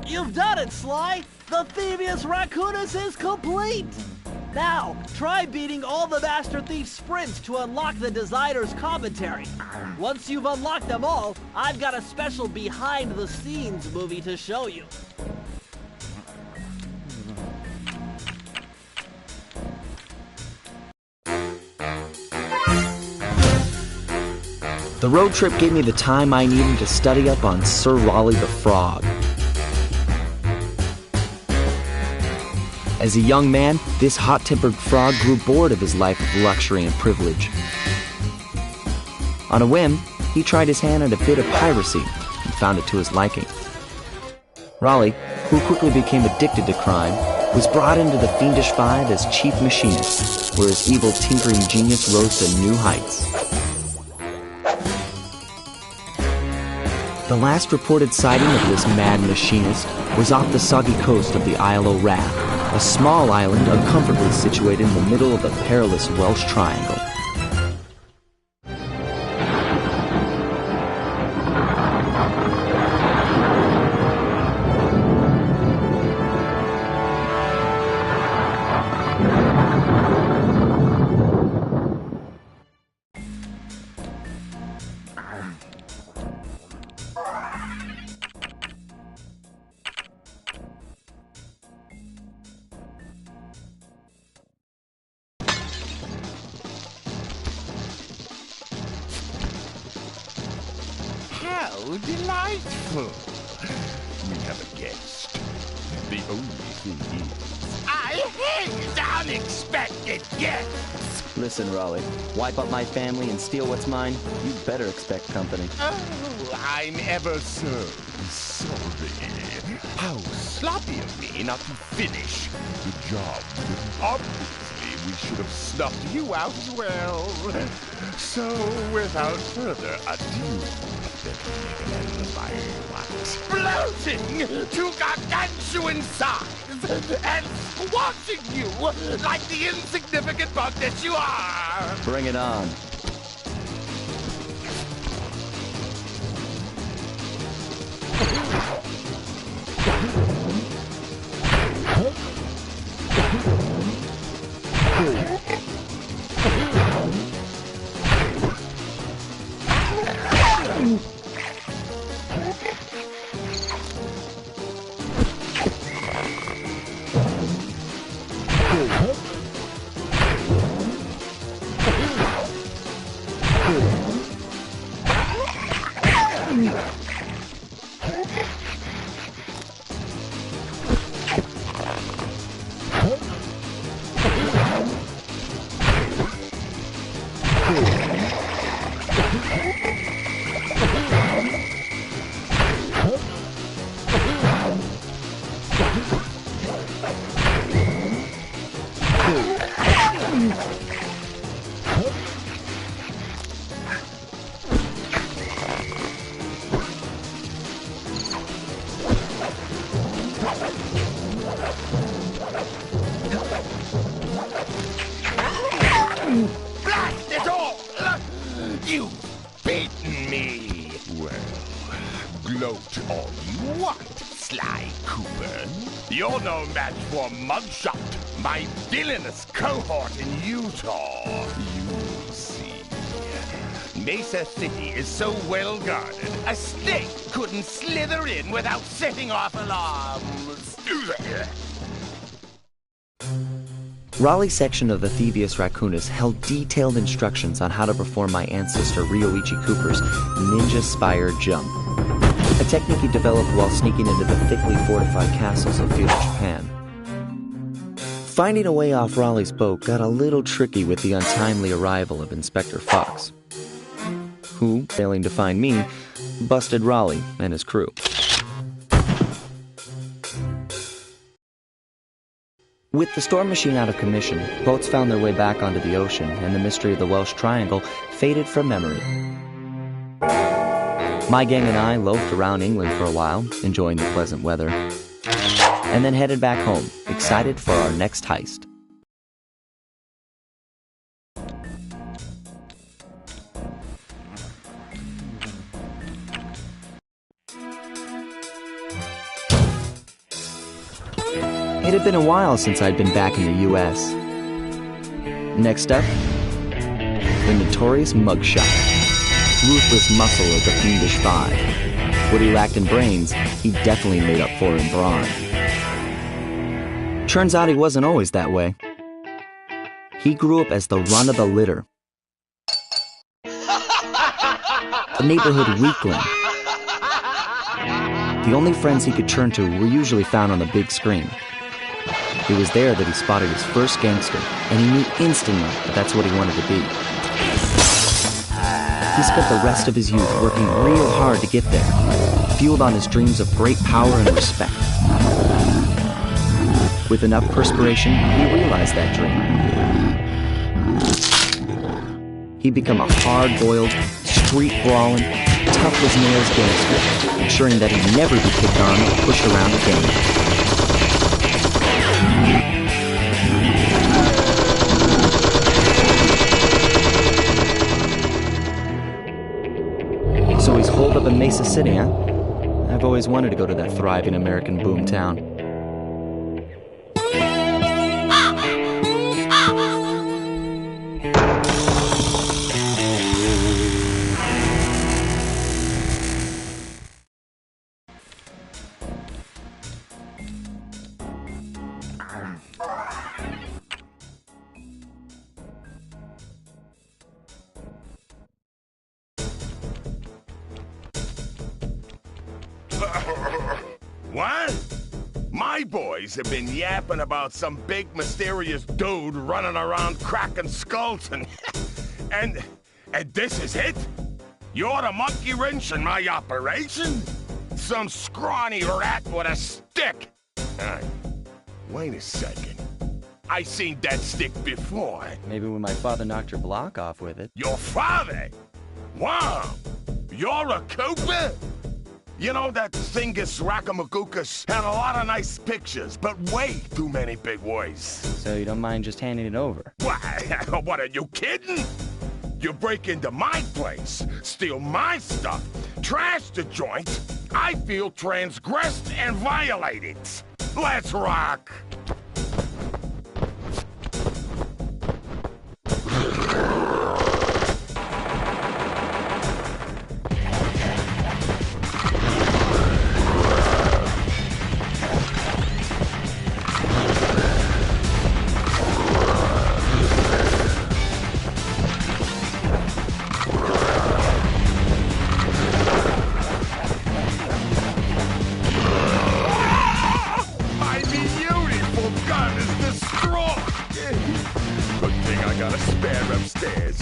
You've done it, Sly! The Thievius racoonus is complete! Now, try beating all the Master Thief sprints to unlock the designer's commentary. Once you've unlocked them all, I've got a special behind-the-scenes movie to show you. The road trip gave me the time I needed to study up on Sir Raleigh the Frog. As a young man, this hot-tempered frog grew bored of his life of luxury and privilege. On a whim, he tried his hand at a bit of piracy and found it to his liking. Raleigh, who quickly became addicted to crime, was brought into the Fiendish Five as chief machinist, where his evil tinkering genius rose to new heights. The last reported sighting of this mad machinist was off the soggy coast of the Isle o' Wrath, a small island uncomfortably situated in the middle of the perilous Welsh Triangle. How delightful! We have a guest. The only thing is, I hate unexpected guests! Listen, Raleigh, wipe up my family and steal what's mine? You better expect company. Oh, I'm ever so sorry. How sloppy of me not to finish the job. Obviously, we should have snuffed you out as well. So, without further ado, let me begin my exploding to gargantuan size and squashing you like the insignificant bug that you are! Bring it on. Blast it all! You've beaten me! Well, gloat all you want, Sly Cooper. You're no match for Mugshot, my villainous cohort in Utah. You'll see. Mesa City is so well guarded, a snake couldn't slither in without setting off alarms. Raleigh's section of the Thievius racoonus held detailed instructions on how to perform my ancestor Ryoichi Cooper's ninja spire jump, a technique he developed while sneaking into the thickly fortified castles of feudal Japan. Finding a way off Raleigh's boat got a little tricky with the untimely arrival of Inspector Fox, who, failing to find me, busted Raleigh and his crew. With the storm machine out of commission, boats found their way back onto the ocean, and the mystery of the Welsh Triangle faded from memory. My gang and I loafed around England for a while, enjoying the pleasant weather, and then headed back home, excited for our next heist. It had been a while since I'd been back in the US. Next up, the notorious mugshot. Ruthless muscle of the Fiendish Five. What he lacked in brains, he definitely made up for in brawn. Turns out he wasn't always that way. He grew up as the run of the litter. A neighborhood weakling. The only friends he could turn to were usually found on the big screen. It was there that he spotted his first gangster, and he knew instantly that that's what he wanted to be. He spent the rest of his youth working real hard to get there, fueled on his dreams of great power and respect. With enough perspiration, he realized that dream. He'd become a hard-boiled, street-brawling, tough-as-nails gangster, ensuring that he'd never be picked on or pushed around again. So he's holed up in Mesa City, huh? I've always wanted to go to that thriving American boomtown. What? My boys have been yapping about some big mysterious dude running around cracking skulls and this is it? You're the monkey wrench in my operation? Some scrawny rat with a stick. Wait a second. I seen that stick before. Maybe when my father knocked your block off with it. Your father? Wow! You're a Cooper? You know, that Thingus Rackamagookus had a lot of nice pictures, but way too many big words. So you don't mind just handing it over? What, are you kidding? You break into my place, steal my stuff, trash the joint, I feel transgressed and violated. Let's rock! Upstairs.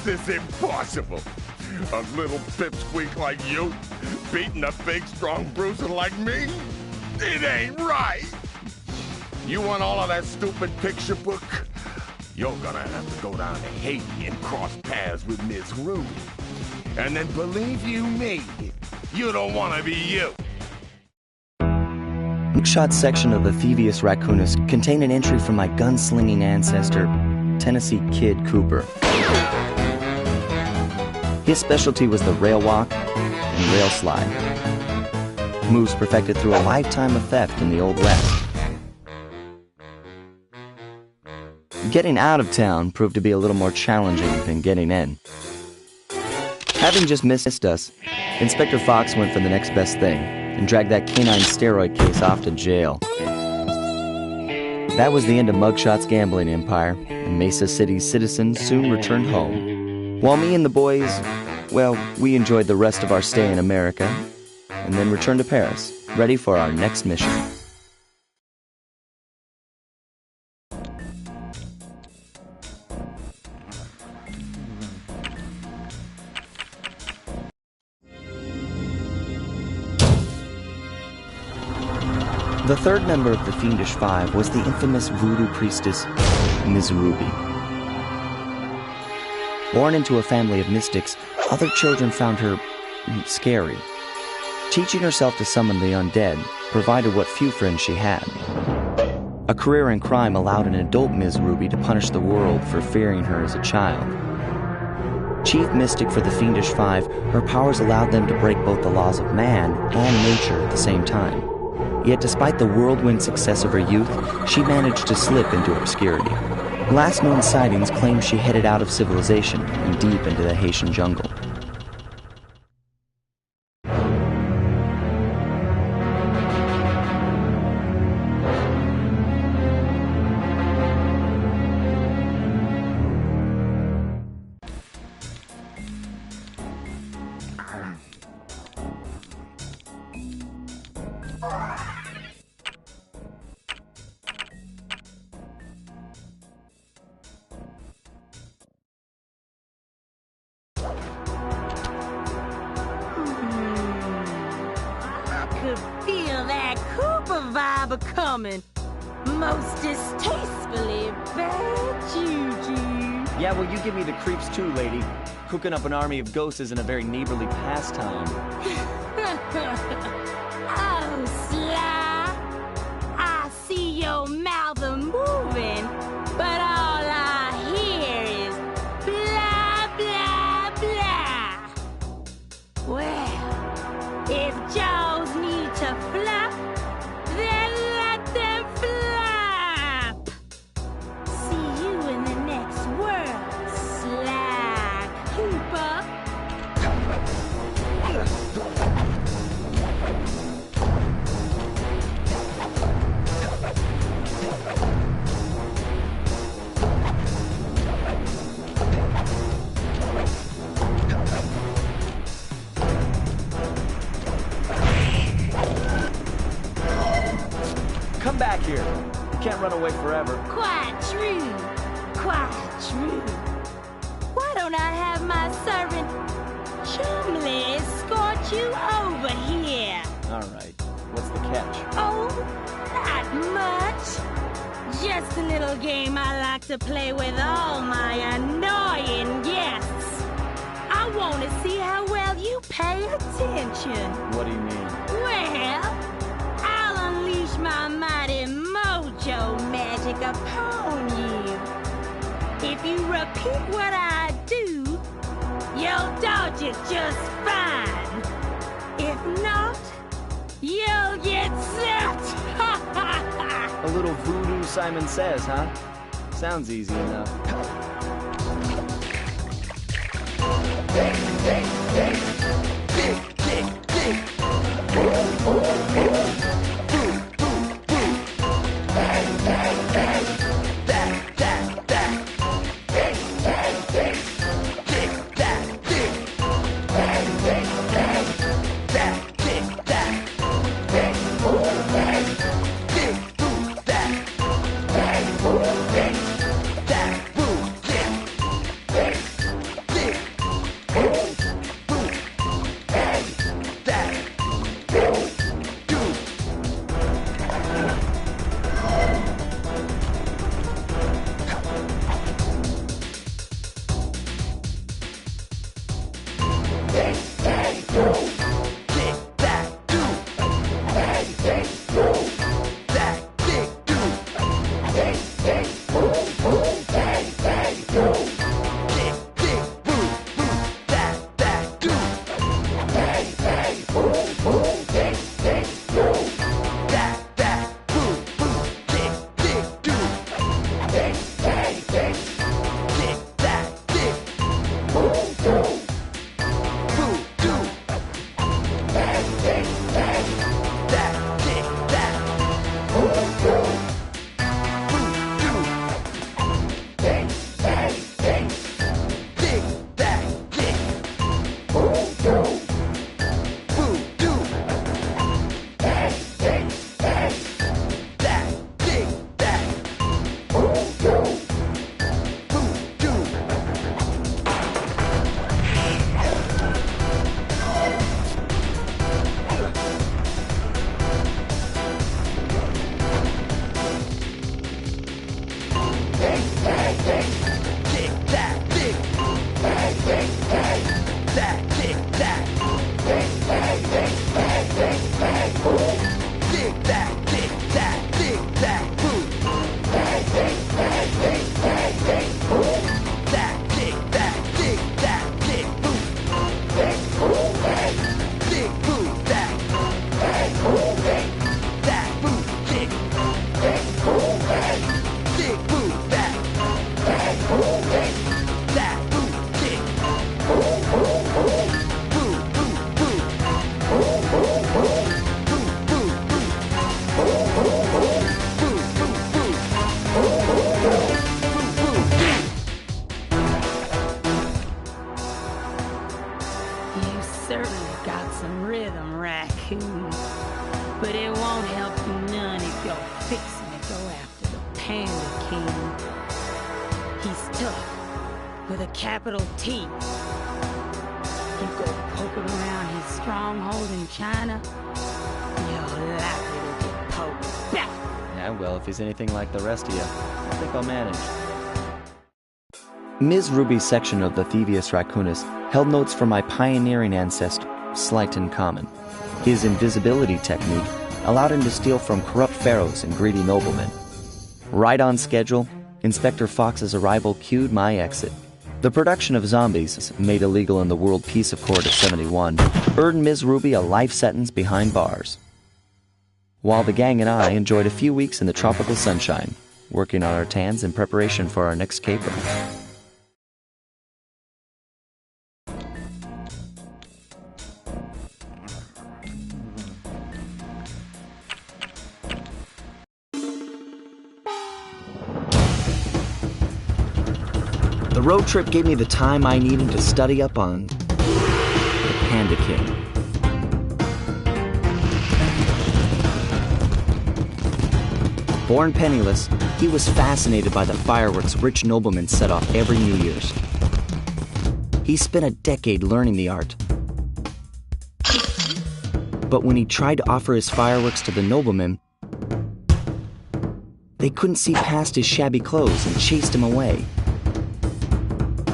this impossible? A little pipsqueak like you, beating a big, strong bruiser like me? It ain't right! You want all of that stupid picture book? You're gonna have to go down to Haiti and cross paths with Miss Ruby. And then believe you me, you don't want to be you. Mugshot section of the Thievius racoonus contained an entry from my gunslinging ancestor, Tennessee Kid Cooper. His specialty was the rail walk and rail slide, moves perfected through a lifetime of theft in the Old West. Getting out of town proved to be a little more challenging than getting in. Having just missed us, Inspector Fox went for the next best thing and dragged that canine steroid case off to jail. That was the end of Mugshot's gambling empire, and Mesa City's citizens soon returned home. While me and the boys, well, we enjoyed the rest of our stay in America, and then returned to Paris, ready for our next mission. The third member of the Fiendish Five was the infamous voodoo priestess, Ms. Ruby. Born into a family of mystics, other children found her scary. Teaching herself to summon the undead provided what few friends she had. A career in crime allowed an adult Ms. Ruby to punish the world for fearing her as a child. Chief mystic for the Fiendish Five, her powers allowed them to break both the laws of man and nature at the same time. Yet despite the whirlwind success of her youth, she managed to slip into obscurity. Last known sightings claim she headed out of civilization and deep into the Haitian jungle. Feel that Cooper vibe coming. Most distastefully bad juju. Yeah, well, you give me the creeps too, lady. Cooking up an army of ghosts isn't a very neighborly pastime. Oh, Sly. I see your mouth moving, but all I hear is blah, blah, blah. Well, if jaws need to flap, then let them flap. See you in the next world, Sly Cooper. Come back here. You can't run away forever. Quite true. Quite true. Why don't I have my servant Chumley escort you over here? All right. What's the catch? Oh, not much. Just a little game I like to play with all my annoying guests. I want to see how well you pay attention. What do you mean? Well, I'll unleash my mighty mojo magic upon you. If you repeat what I do, you'll dodge it just fine. If not, you'll get zapped. A little voodoo Simon Says, huh? Sounds easy enough. certainly got some rhythm, raccoon. But it won't help you none if you're fixing to go after the Panda King. He's tough, with a capital T. You go poking around his stronghold in China, you're likely to get poked back. Yeah, well, if he's anything like the rest of you, I think I'll manage. Ms. Ruby's section of the Thievius racoonus held notes from my pioneering ancestor, Slighton Common. His invisibility technique allowed him to steal from corrupt pharaohs and greedy noblemen. Right on schedule, Inspector Fox's arrival cued my exit. The production of zombies, made illegal in the World Peace Accord of 71, earned Ms. Ruby a life sentence behind bars. While the gang and I enjoyed a few weeks in the tropical sunshine, working on our tans in preparation for our next caper. The road trip gave me the time I needed to study up on the Panda King. Born penniless, he was fascinated by the fireworks rich noblemen set off every New Year's. He spent a decade learning the art. But when he tried to offer his fireworks to the noblemen, they couldn't see past his shabby clothes and chased him away.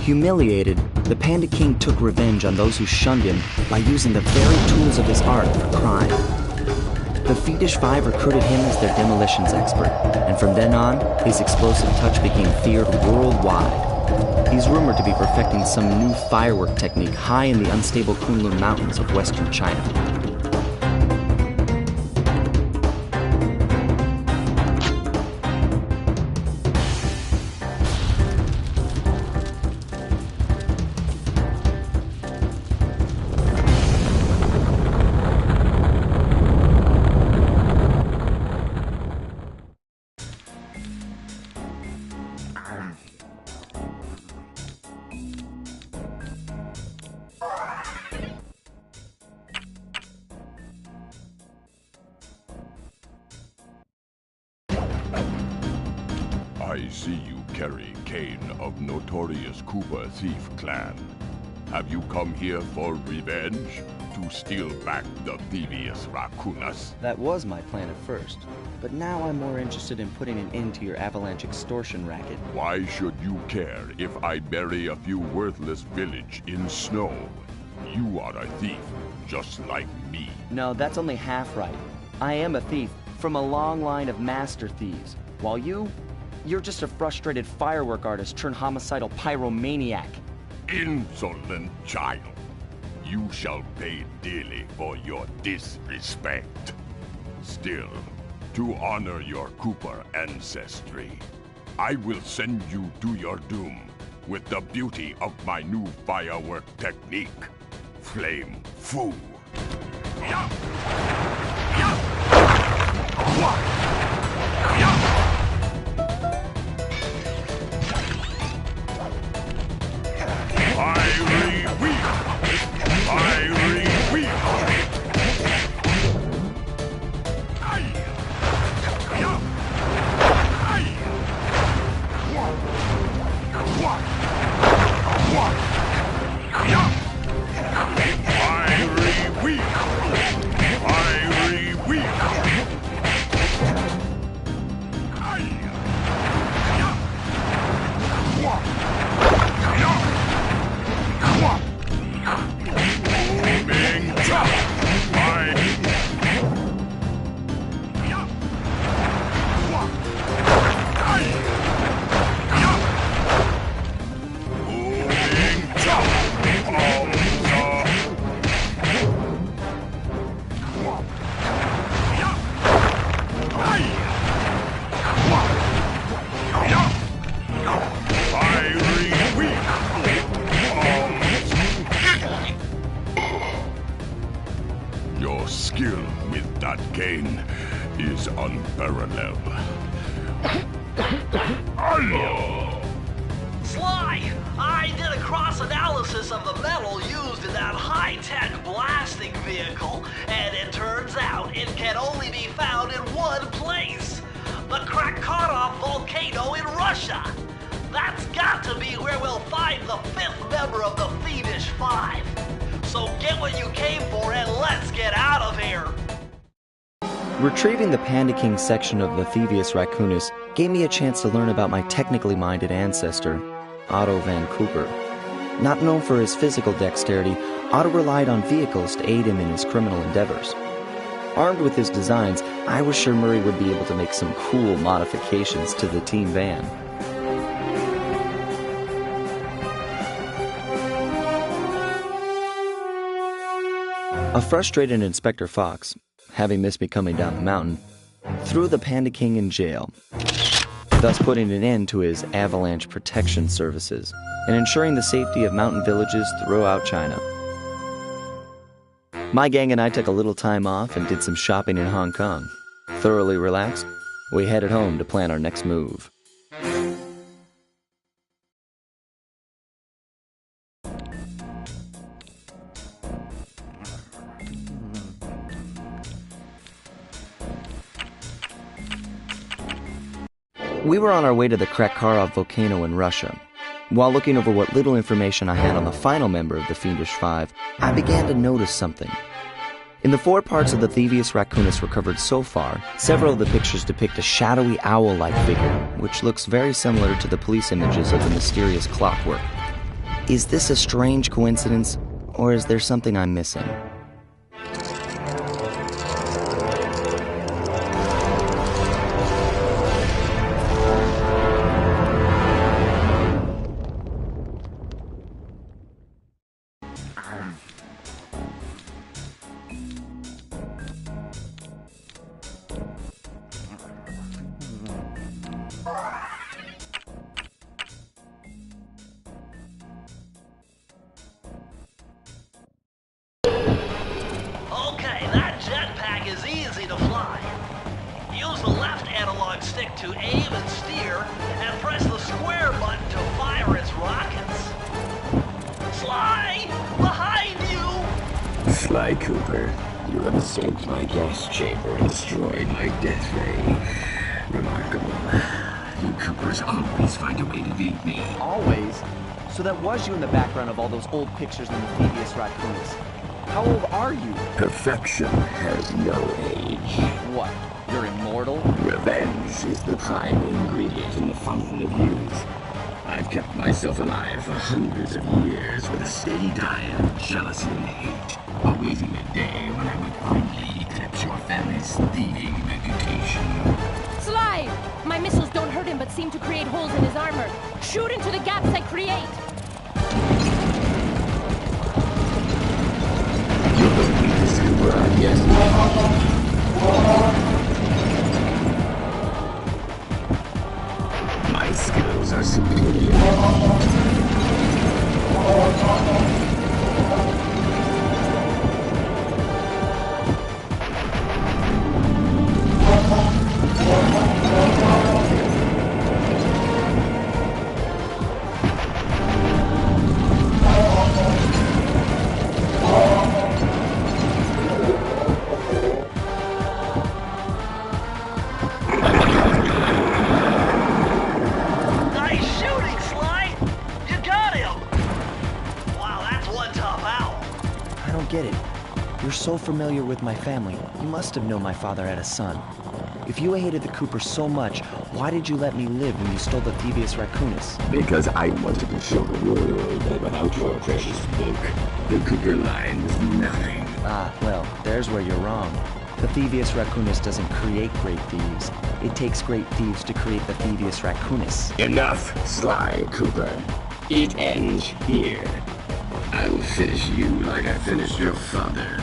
Humiliated, the Panda King took revenge on those who shunned him by using the very tools of his art for crime. The Fiendish Five recruited him as their demolitions expert, and from then on, his explosive touch became feared worldwide. He's rumored to be perfecting some new firework technique high in the unstable Kunlun Mountains of western China. I see you carry Kane of notorious Cooper thief clan. Have you come here for revenge? To steal back the Thievius racoonus? That was my plan at first, but now I'm more interested in putting an end to your avalanche extortion racket. Why should you care if I bury a few worthless village in snow? You are a thief, just like me. No, that's only half right. I am a thief from a long line of master thieves, while you're just a frustrated firework artist turned homicidal pyromaniac. Insolent child. You shall pay dearly for your disrespect. Still, to honor your Cooper ancestry, I will send you to your doom with the beauty of my new firework technique, Flame Fu. Your skill with that cane is unparalleled. Sly! I did a cross analysis analysis of the metal used in that high-tech blasting vehicle, and it turns out it can only be found in one place. The Krakow volcano in Russia. That's got to be where we'll find the fifth member of the Thievius 5. So get what you came for and let's get out of here. Retrieving the Panda King section of the Thievius racoonus gave me a chance to learn about my technically minded ancestor, Otto van Cooper. Not known for his physical dexterity, Otto relied on vehicles to aid him in his criminal endeavors. Armed with his designs, I was sure Murray would be able to make some cool modifications to the team van. A frustrated Inspector Fox, having missed me coming down the mountain, threw the Panda King in jail, thus putting an end to his avalanche protection services and ensuring the safety of mountain villages throughout China. My gang and I took a little time off and did some shopping in Hong Kong. Thoroughly relaxed, we headed home to plan our next move. We were on our way to the Krakarov volcano in Russia. While looking over what little information I had on the final member of the Fiendish Five, I began to notice something. In the 4 parts of the Thievius racoonus recovered so far, several of the pictures depict a shadowy owl-like figure, which looks very similar to the police images of the mysterious clockwork. Is this a strange coincidence, or is there something I'm missing? Okay, that jetpack is easy to fly. Use the left analog stick to aim and steer, and press the square button to fire its rockets. Sly! Behind you! Sly Cooper, you have escaped my gas chamber and destroyed my death ray. Remarkable. You Coopers always find a way to beat me. Always? So that was you in the background of all those old pictures in the Thievius racoonus. How old are you? Perfection has no age. What? You're immortal? Revenge is the prime ingredient in the fountain of youth. I've kept myself alive for hundreds of years with a steady diet of jealousy and hate, awaiting the day when I would finally eclipse your family's thieving reputation. Sly! My missiles don't hurt him but seem to create holes in his armor. Shoot into the gaps I create! You're the weakest Cooper I've yet met. My skills are superior. Nice shooting, Sly! You got him! Wow, that's one tough owl. I don't get it. You're so familiar with my family. You must have known my father had a son. If you hated the Coopers so much, why did you let me live when you stole the Thievius racoonus? Because I wanted to show the world that without your precious book, the Cooper line was nothing. Ah, well, there's where you're wrong. The Thievius racoonus doesn't create great thieves. It takes great thieves to create the Thievius racoonus. Enough, Sly Cooper. It ends here. I will finish you like I finished your father.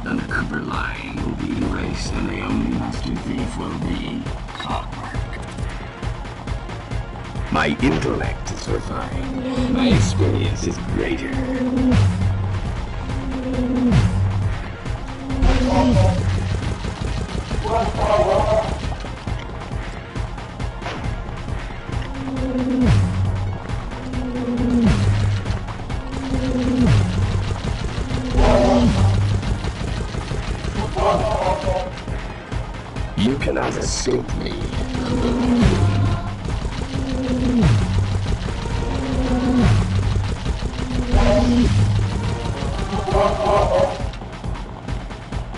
Then the Cooper line will be erased and the only master thief will be Clockwork. My intellect is refined. My experience is greater. cannot escape me.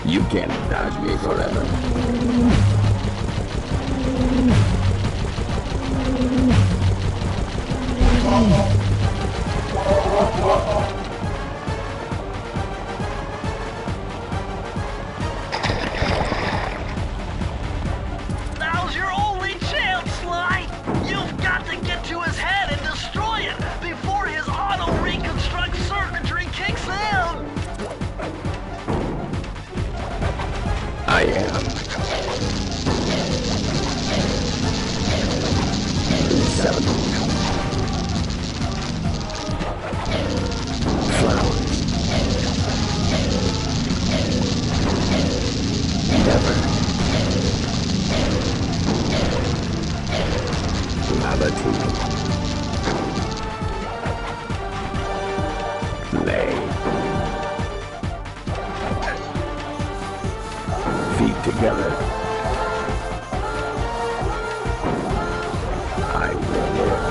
You can't dodge me forever. Now's your only chance, Sly! You've got to get to his head and destroy it before his auto-reconstruct circuitry kicks in! I am. Seven. Flowers. Never. Latitude. Lay. Feet together. I will live.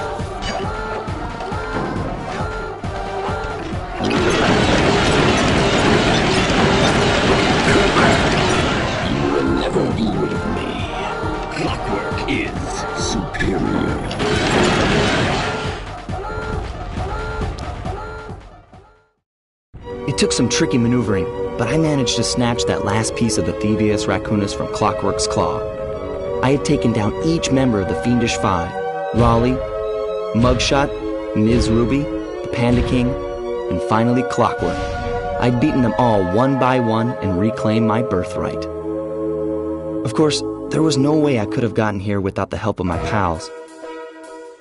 You will never be rid of me. Clockwork is superior. It took some tricky maneuvering, but I managed to snatch that last piece of the Thievius racoonus from Clockwork's claw. I had taken down each member of the Fiendish Five: Raleigh, Mugshot, Ms. Ruby, the Panda King, and finally Clockwork. I'd beaten them all one by one and reclaimed my birthright. Of course, there was no way I could have gotten here without the help of my pals.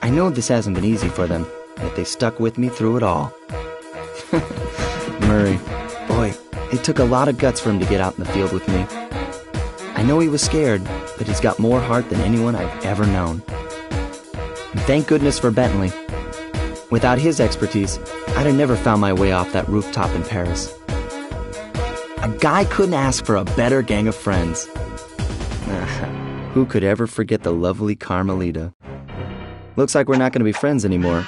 I know this hasn't been easy for them, yet they stuck with me through it all. Murray, boy, it took a lot of guts for him to get out in the field with me. I know he was scared, but he's got more heart than anyone I've ever known. And thank goodness for Bentley. Without his expertise, I'd have never found my way off that rooftop in Paris. A guy couldn't ask for a better gang of friends. Who could ever forget the lovely Carmelita? Looks like we're not going to be friends anymore.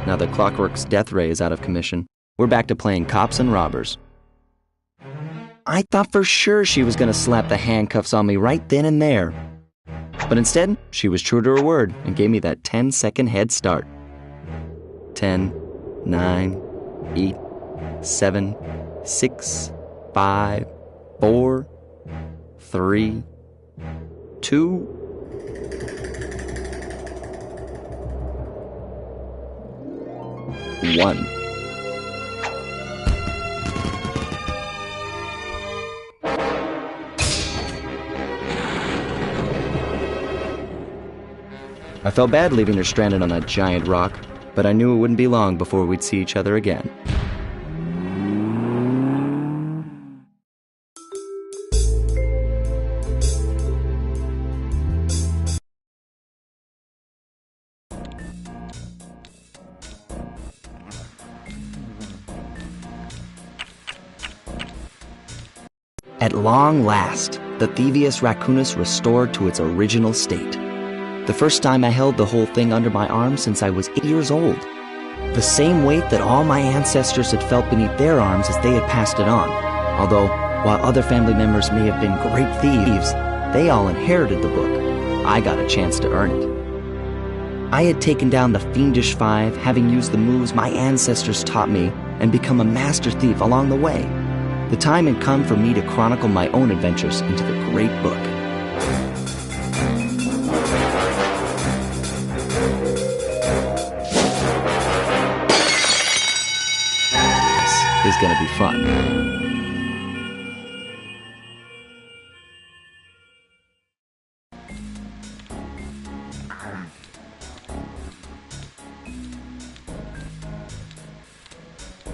Now that Clockwork's death ray is out of commission, we're back to playing cops and robbers. I thought for sure she was going to slap the handcuffs on me right then and there. But instead, she was true to her word and gave me that 10-second head start. 10, 9, 8, 7, 6, 5, 4, 3, 2, 1. I felt bad leaving her stranded on that giant rock, but I knew it wouldn't be long before we'd see each other again. At long last, the Thievius racoonus restored to its original state. The first time I held the whole thing under my arm since I was 8 years old. The same weight that all my ancestors had felt beneath their arms as they had passed it on. Although, while other family members may have been great thieves, they all inherited the book. I got a chance to earn it. I had taken down the Fiendish Five, having used the moves my ancestors taught me, and become a master thief along the way. The time had come for me to chronicle my own adventures into the great book. This is gonna be fun.